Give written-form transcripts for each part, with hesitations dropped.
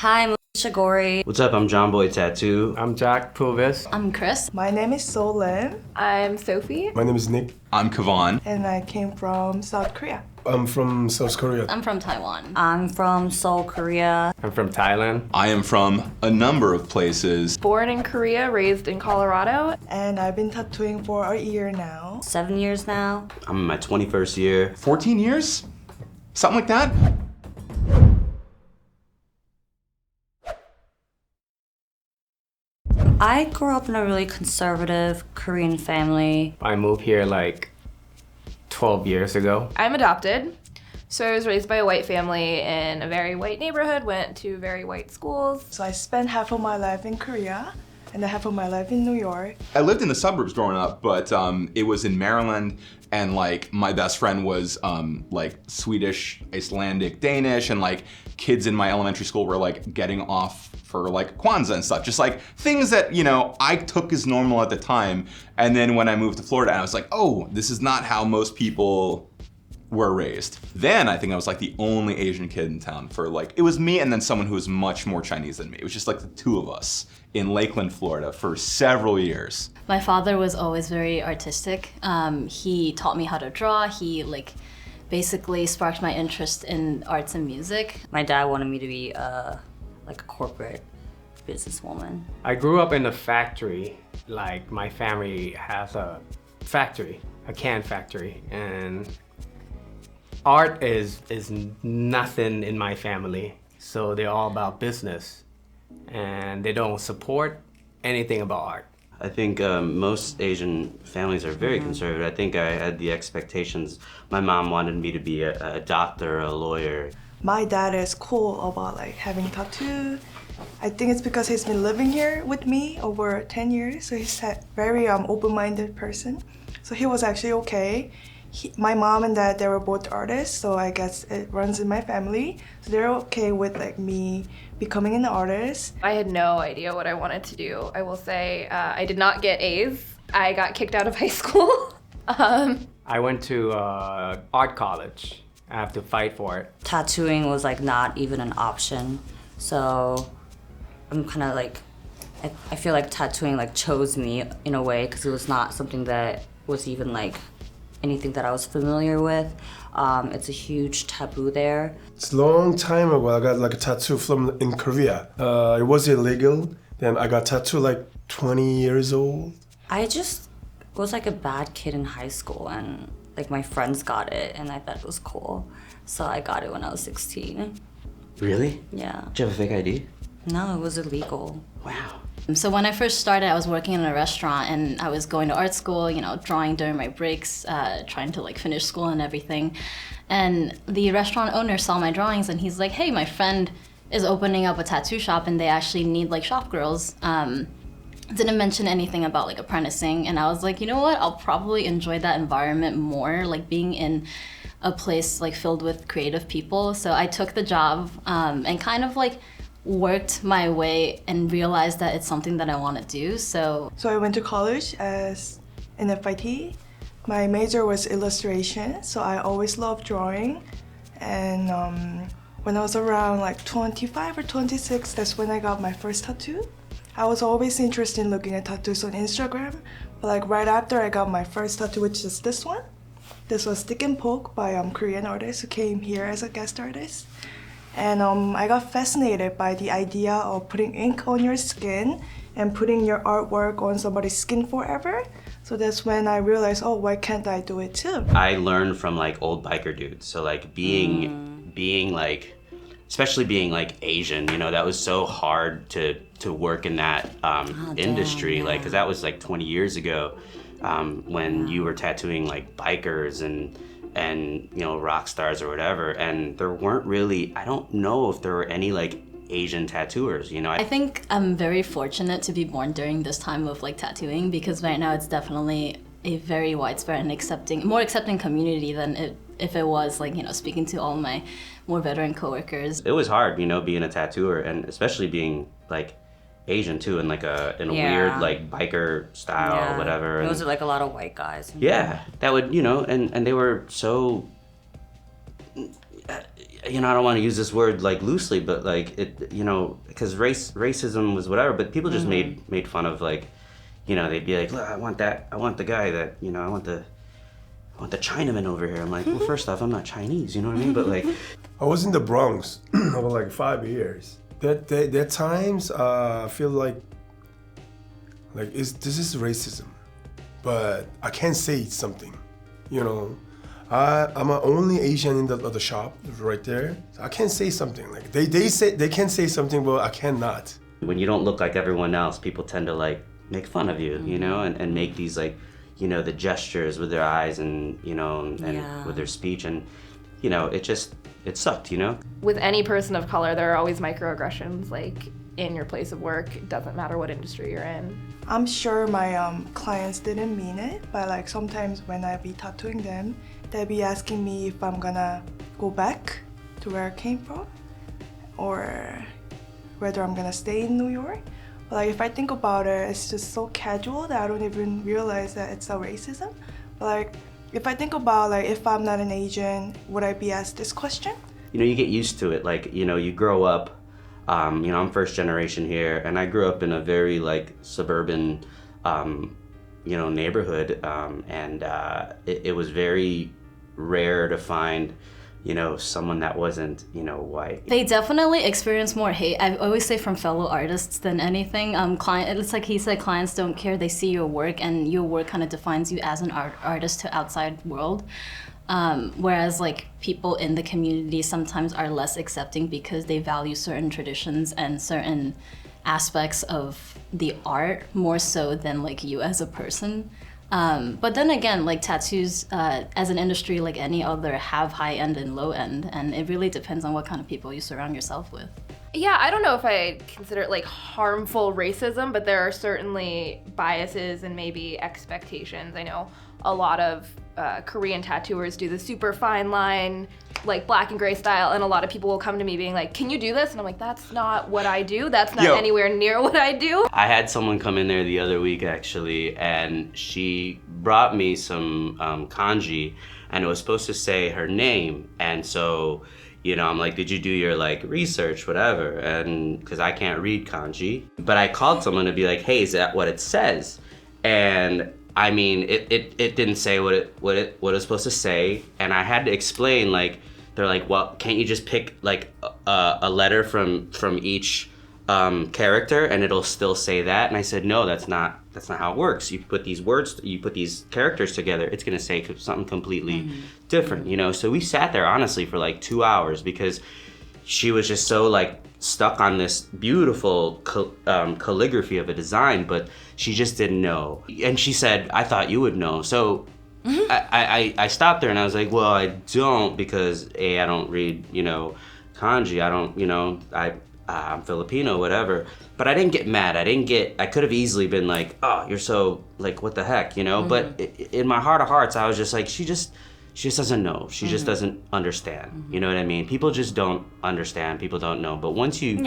Hi, I'm Shagori. What's up? I'm John Boy Tattoo. I'm Jack Pulvis. I'm Chris. My name is Solin. I'm Sophie. My name is Nick. I'm Kavan. And I came from South Korea. I'm from South Korea. I'm from Taiwan. I'm from Seoul, Korea. I'm from Thailand. I am from a number of places. Born in Korea, raised in Colorado. And I've been tattooing for a year now. 7 years now. I'm in my 21st year. 14 years? Something like that? I grew up in a really conservative Korean family. I moved here like 12 years ago. I'm adopted. So I was raised by a white family in a very white neighborhood, went to very white schools. So I spent half of my life in Korea and then half of my life in New York. I lived in the suburbs growing up, but it was in Maryland, and like my best friend was like Swedish, Icelandic, Danish, and like kids in my elementary school were like getting off for like Kwanzaa and stuff. Just like things that, you know, I took as normal at the time. And then when I moved to Florida, I was like, oh, this is not how most people were raised. Then I think I was like the only Asian kid in town for like, it was me and then someone who was much more Chinese than me. It was just like the two of us in Lakeland, Florida for several years. My father was always very artistic. He taught me how to draw. He basically sparked my interest in arts and music. My dad wanted me to be like a corporate businesswoman. I grew up in a factory. Like my family has a factory, a can factory, and art is nothing in my family. So they're all about business, and they don't support anything about art. I think most Asian families are very conservative. I think I had the expectations. My mom wanted me to be a doctor, a lawyer. My dad is cool about like having tattoo. I think it's because he's been living here with me over 10 years, so he's a very open-minded person. So he was actually okay. My mom and dad, they were both artists, so I guess it runs in my family. So they're okay with like me becoming an artist. I had no idea what I wanted to do. I will say I did not get A's. I got kicked out of high school. I went to art college. I have to fight for it. Tattooing was like not even an option. So I'm kind of like, I feel like tattooing like chose me in a way because it was not something that was even like anything that I was familiar with. It's a huge taboo there. It's a long time ago. I got like a tattoo in Korea. It was illegal. Then I got tattoo like 20 years old. I just was like a bad kid in high school, and like my friends got it and I thought it was cool. So I got it when I was 16. Really? Yeah. Did you have a fake ID? No, it was illegal. Wow. So when I first started, I was working in a restaurant and I was going to art school, you know, drawing during my breaks, trying to like finish school and everything. And the restaurant owner saw my drawings and he's like, hey, my friend is opening up a tattoo shop and they actually need like shop girls. Didn't mention anything about like apprenticing, and I was like, you know what, I'll probably enjoy that environment more, like being in a place like filled with creative people. So I took the job and kind of like worked my way and realized that it's something that I want to do. So I went to college as an FIT. My major was illustration, so I always loved drawing. And when I was around like 25 or 26, that's when I got my first tattoo. I was always interested in looking at tattoos on Instagram, but like right after I got my first tattoo, which is this one. This was Stick and Poke by Korean artist who came here as a guest artist. And I got fascinated by the idea of putting ink on your skin and putting your artwork on somebody's skin forever. So that's when I realized, oh, why can't I do it too? I learned from like old biker dudes. So like being like, especially being like Asian, you know, that was so hard to work in that industry. Yeah. Like, cause that was like 20 years ago when you were tattooing like bikers and you know, rock stars or whatever. And there weren't really, I don't know if there were any like Asian tattooers, you know. I think I'm very fortunate to be born during this time of like tattooing, because right now it's definitely a very widespread and more accepting community than if it was like, you know, speaking to all my more veteran coworkers. It was hard, you know, being a tattooer, and especially being like Asian too, in like a weird like biker style, whatever. And those are like a lot of white guys. Yeah, that would, you know, and they were so, you know, I don't want to use this word like loosely, but like it, you know, because racism was whatever, but people just made fun of like, you know, they'd be like, look, I want the guy that, you know, I want the Chinaman over here. I'm like, well, first off, I'm not Chinese, you know what I mean? But like, I was in the Bronx for like 5 years. That times I feel like this is racism, but I can't say something, you know. I'm the only Asian in the shop right there. So I can't say something. Like they can say something, but I cannot. when you don't look like everyone else, people tend to like make fun of you, you know, and make these like, you know, the gestures with their eyes and, you know, and with their speech, and, you know, it sucked, you know? With any person of color, there are always microaggressions, like in your place of work. It doesn't matter what industry you're in. I'm sure my clients didn't mean it, but like sometimes when I be tattooing them, they'll be asking me if I'm gonna go back to where I came from, or whether I'm gonna stay in New York. But like if I think about it, it's just so casual that I don't even realize that it's a racism. But like if I think about like if I'm not an Asian, would I be asked this question? You know, you get used to it. Like, you know, you grow up. You know, I'm first generation here, and I grew up in a very like suburban, you know, neighborhood, and it was very rare to find, you know, someone that wasn't, you know, white. They definitely experience more hate. I always say from fellow artists than anything. It's like he said, clients don't care. They see your work, and your work kind of defines you as an artist to outside world. Whereas like people in the community sometimes are less accepting because they value certain traditions and certain aspects of the art more so than like you as a person. But then again, like tattoos as an industry like any other have high end and low end, and it really depends on what kind of people you surround yourself with. Yeah, I don't know if I consider it like harmful racism, but there are certainly biases and maybe expectations. I know a lot of Korean tattooers do the super fine line, like black and gray style, and a lot of people will come to me being like, can you do this? And I'm like, that's not what I do. That's not anywhere near what I do. I had someone come in there the other week actually, and she brought me some kanji, and it was supposed to say her name. And so, you know, I'm like, did you do your like research, whatever? And because I can't read kanji, but I called someone to be like, hey, is that what it says? And I mean, it didn't say what it was supposed to say, and I had to explain. Like, they're like, well, can't you just pick like a letter from each character, and it'll still say that? And I said, no, that's not how it works. You put these characters together, it's gonna say something completely different, you know. So we sat there honestly for like 2 hours because she was just so like stuck on this beautiful calligraphy of a design, but she just didn't know. And she said, I thought you would know. So I stopped her and I was like, well, I don't, because I don't read, you know, kanji. I don't, you know, I'm Filipino, whatever. But I didn't get mad. I could have easily been like, oh, you're so like, what the heck, you know? But in my heart of hearts, I was just like, she just doesn't know. She just doesn't understand. You know what I mean? People just don't understand. People don't know. But once you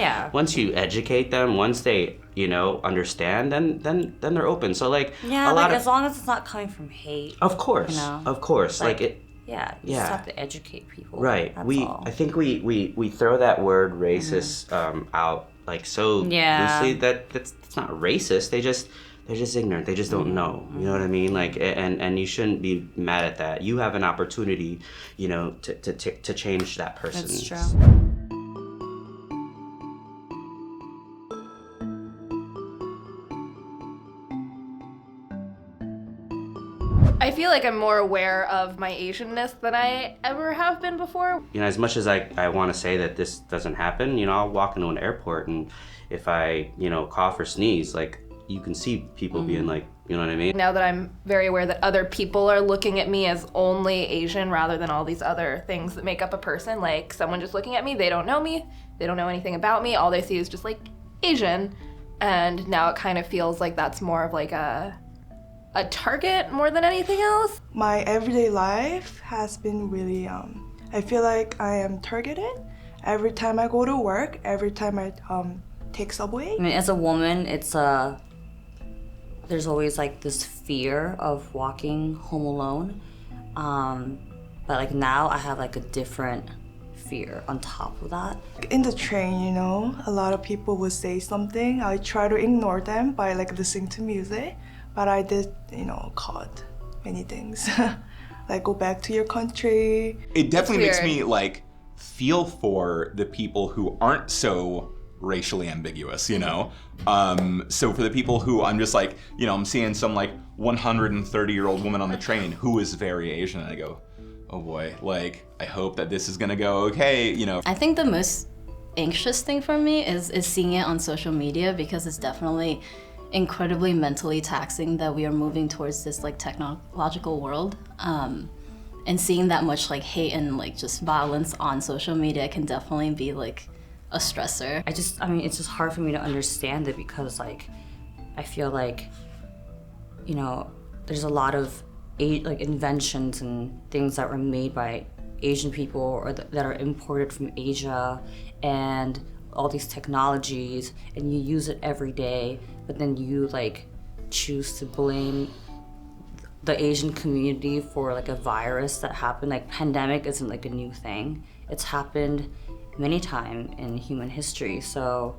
educate them, once they, you know, understand, then they're open. So like as long as it's not coming from hate. Of course, you know? Of course. Like it. Yeah, you just have to educate people. Right. I think we throw that word racist out like so loosely that it's not racist. They're just ignorant. They just don't know. You know what I mean? Like, and you shouldn't be mad at that. You have an opportunity, you know, to change that person. That's true. I feel like I'm more aware of my Asianness than I ever have been before. You know, as much as I want to say that this doesn't happen, you know, I'll walk into an airport and if I, you know, cough or sneeze, like, you can see people being like, you know what I mean? Now that I'm very aware that other people are looking at me as only Asian rather than all these other things that make up a person, like someone just looking at me, they don't know me, they don't know anything about me, all they see is just like Asian. And now it kind of feels like that's more of like a target more than anything else. My everyday life has been really, I feel like I am targeted every time I go to work, every time I take subway. I mean, as a woman, there's always like this fear of walking home alone. But like now I have like a different fear on top of that. In the train, you know, a lot of people would say something. I try to ignore them by like listening to music, but I did, you know, caught many things. Like go back to your country. It definitely makes weird. me like feel for the people who aren't so racially ambiguous, you know? So for the people who I'm just like, you know, I'm seeing some like 130-year-old woman on the train who is very Asian, and I go, oh boy, like, I hope that this is gonna go okay, you know. I think the most anxious thing for me is seeing it on social media, because it's definitely incredibly mentally taxing that we are moving towards this like technological world. And seeing that much like hate and like just violence on social media can definitely be like a stressor. I mean, it's just hard for me to understand it because like, I feel like, you know, there's a lot of like inventions and things that were made by Asian people or that are imported from Asia, and all these technologies, and you use it every day, but then you like choose to blame the Asian community for like a virus that happened. Like pandemic isn't like a new thing. It's happened many times in human history. So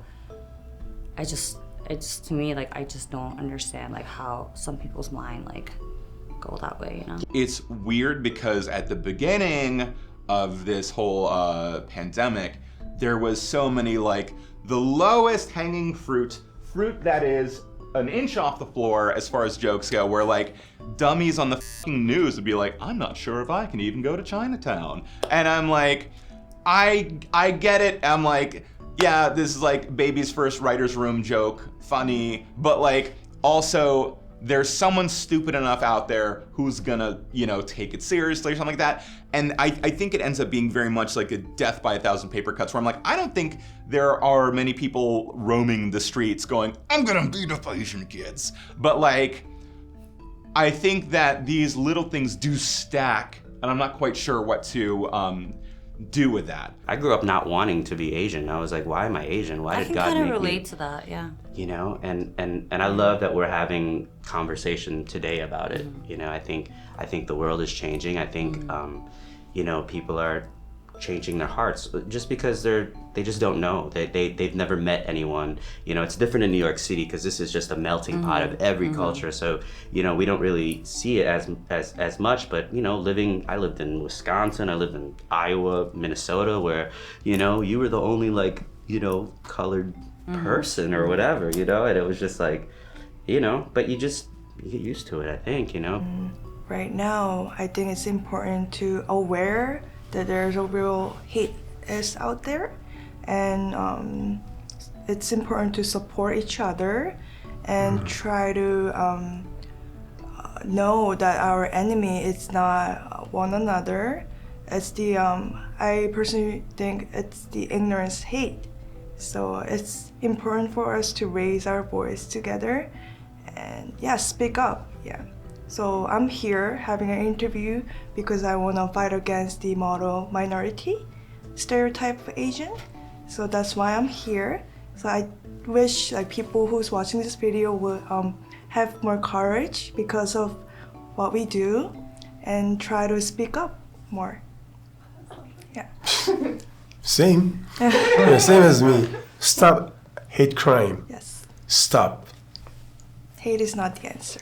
it's to me, like, I just don't understand like how some people's mind like go that way, you know? It's weird because at the beginning of this whole pandemic, there was so many like the lowest hanging fruit that is an inch off the floor as far as jokes go, where like dummies on the fucking news would be like, I'm not sure if I can even go to Chinatown. And I'm like, I get it. I'm like, yeah, this is like baby's first writer's room joke, funny, but like also there's someone stupid enough out there who's gonna, you know, take it seriously or something like that. And I think it ends up being very much like a death by 1,000 paper cuts, where I'm like, I don't think there are many people roaming the streets going, I'm gonna beat up Asian kids. But like, I think that these little things do stack, and I'm not quite sure what to do with that. I grew up not wanting to be Asian. I was like, why am I Asian? Why I did can God kind of make relate me? to that, yeah. You know, and I love that we're having conversation today about it. You know, I think the world is changing. I think you know, people are changing their hearts just because they just don't know. They've never met anyone. You know, it's different in New York City because this is just a melting pot of every culture. So, you know, we don't really see it as much, but you know, I lived in Wisconsin, I lived in Iowa, Minnesota, where, you know, you were the only like, you know, colored person or whatever, you know, and it was just like, you know, but you get used to it, I think, you know. Right now, I think it's important to aware that there's a real hate is out there, and it's important to support each other and try to know that our enemy is not one another. It's I personally think it's the ignorance hate. So it's important for us to raise our voice together and speak up, So I'm here having an interview because I want to fight against the model minority stereotype of Asian. So that's why I'm here. So I wish like people who's watching this video would have more courage because of what we do and try to speak up more. Yeah. Same. Yeah, same as me. Stop hate crime. Yes. Stop. Hate is not the answer.